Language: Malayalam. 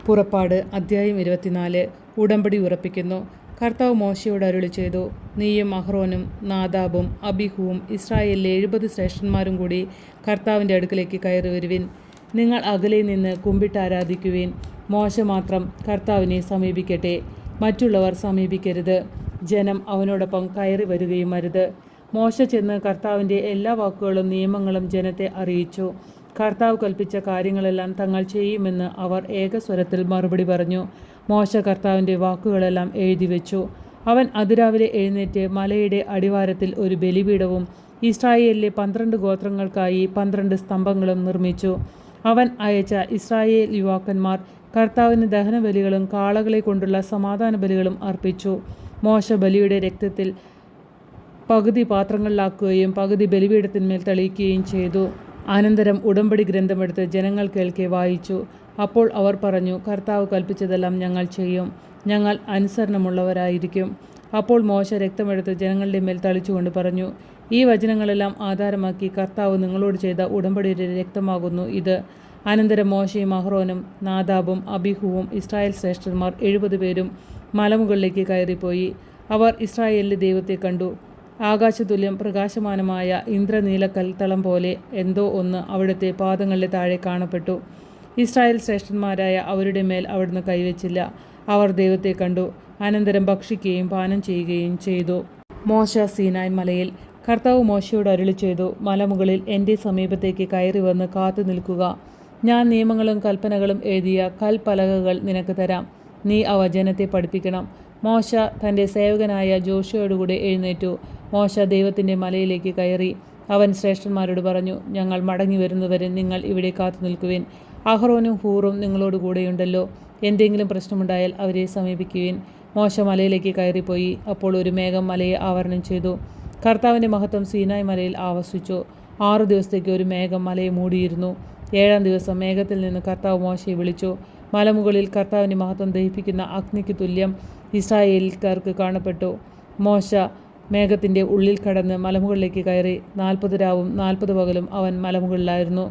പുറപ്പാട് അദ്ധ്യായം 24. ഉടമ്പടി ഉറപ്പിക്കുന്നു. കർത്താവ് മോശയോട് അരുളി ചെയ്തു, നീയും അഹ്റോനും നാദാബും അബീഹുവും ഇസ്രായേലിലെ 70 ശ്രേഷ്ഠന്മാരും കൂടി കർത്താവിൻ്റെ അടുക്കലേക്ക് കയറി വരുവിൻ. നിങ്ങൾ അകലെ നിന്ന് കുമ്പിട്ട് ആരാധിക്കുവിൻ. മോശ മാത്രം കർത്താവിനെ സമീപിക്കട്ടെ, മറ്റുള്ളവർ സമീപിക്കരുത്. ജനം അവനോടൊപ്പം കയറി വരികയും അരുത്. മോശ ചെന്ന് കർത്താവിൻ്റെ എല്ലാ വാക്കുകളും നിയമങ്ങളും ജനത്തെ അറിയിച്ചു. കർത്താവ് കൽപ്പിച്ച കാര്യങ്ങളെല്ലാം തങ്ങൾ ചെയ്യുമെന്ന് അവർ ഏകസ്വരത്തിൽ മറുപടി പറഞ്ഞു. മോശ കർത്താവിൻ്റെ വാക്കുകളെല്ലാം എഴുതി വെച്ചു. അവൻ അതിരാവിലെ എഴുന്നേറ്റ് മലയുടെ അടിവാരത്തിൽ ഒരു ബലിപീഠവും ഇസ്രായേലിലെ 12 ഗോത്രങ്ങൾക്കായി 12 സ്തംഭങ്ങളും നിർമ്മിച്ചു. അവൻ അയച്ച ഇസ്രായേൽ യുവാക്കന്മാർ കർത്താവിന് ദഹനബലികളും കാളകളെ കൊണ്ടുള്ള സമാധാന ബലികളും അർപ്പിച്ചു. മോശ ബലിയുടെ രക്തത്തിൽ പകുതി പാത്രങ്ങളിലാക്കുകയും പകുതി ബലിപീഠത്തിന്മേൽ തളിക്കുകയും ചെയ്തു. അനന്തരം ഉടമ്പടി ഗ്രന്ഥമെടുത്ത് ജനങ്ങൾ കേൾക്കെ വായിച്ചു. അപ്പോൾ അവർ പറഞ്ഞു, കർത്താവ് കൽപ്പിച്ചതെല്ലാം ഞങ്ങൾ ചെയ്യും, ഞങ്ങൾ അനുസരണമുള്ളവരായിരിക്കും. അപ്പോൾ മോശ രക്തമെടുത്ത് ജനങ്ങളുടെ മേൽ തളിച്ചുകൊണ്ട് പറഞ്ഞു, ഈ വചനങ്ങളെല്ലാം ആധാരമാക്കി കർത്താവ് നിങ്ങളോട് ചെയ്ത ഉടമ്പടിയുടെ രക്തമാകുന്നു ഇത്. അനന്തരം മോശയും അഹ്റോനും നാദാബും അബീഹുവും ഇസ്രായേൽ ശ്രേഷ്ഠന്മാർ 70 പേരും മലമുകളിലേക്ക് കയറിപ്പോയി. അവർ ഇസ്രായേലിലെ ദൈവത്തെ കണ്ടു. ആകാശതുല്യം പ്രകാശമാനമായ ഇന്ദ്രനീലക്കൽത്തളം പോലെ എന്തോ ഒന്ന് അവിടുത്തെ പാദങ്ങളുടെ താഴെ കാണപ്പെട്ടു. ഇസ്രായേൽ ശ്രേഷ്ഠന്മാരായ അവരുടെ മേൽ അവിടുന്ന് കൈവച്ചില്ല. അവർ ദൈവത്തെ കണ്ടു. അനന്തരം ഭക്ഷിക്കുകയും പാനം ചെയ്യുകയും ചെയ്തു. മോശ സീനായ് മലയിൽ. കർത്താവ് മോശയോട് അരുളി ചെയ്തു, മലമുകളിൽ എൻ്റെ സമീപത്തേക്ക് കയറി വന്ന് കാത്തു നിൽക്കുക. ഞാൻ നിയമങ്ങളും കൽപ്പനകളും എഴുതിയ കൽപ്പലകകൾ നിനക്ക് തരാം. നീ അവ ജനത്തെ പഠിപ്പിക്കണം. മോശ തൻ്റെ സേവകനായ ജോഷുവയോടുകൂടെ എഴുന്നേറ്റു. മോശ ദൈവത്തിൻ്റെ മലയിലേക്ക് കയറി. അവൻ ശ്രേഷ്ഠന്മാരോട് പറഞ്ഞു, ഞങ്ങൾ മടങ്ങി വരുന്നവരെ നിങ്ങൾ ഇവിടെ കാത്തു നിൽക്കുവിൻ. അഹ്റോനും ഹൂറും നിങ്ങളോട് കൂടെയുണ്ടല്ലോ. എന്തെങ്കിലും പ്രശ്നമുണ്ടായാൽ അവരെ സമീപിക്കുവിൻ. മോശ മലയിലേക്ക് കയറിപ്പോയി. അപ്പോൾ ഒരു മേഘം മലയെ ആവരണം ചെയ്തു. കർത്താവിൻ്റെ മഹത്വം സീനായ് മലയിൽ ആവസിച്ചു. 6 ദിവസത്തേക്ക് ഒരു മേഘം മലയെ മൂടിയിരുന്നു. 7-ാം ദിവസം മേഘത്തിൽ നിന്ന് കർത്താവ് മോശയെ വിളിച്ചു. മലമുകളിൽ കർത്താവിൻ്റെ മഹത്വം ദഹിപ്പിക്കുന്ന അഗ്നിക്ക് തുല്യം ഇസ്രായേൽക്കാർക്ക് കാണപ്പെട്ടു. മോശ മേഘത്തിൻ്റെ ഉള്ളിൽ കടന്ന് മലമുകളിലേക്ക് കയറി. 40 രാവും 40 പകലും അവൻ മലമുകളിലായിരുന്നു.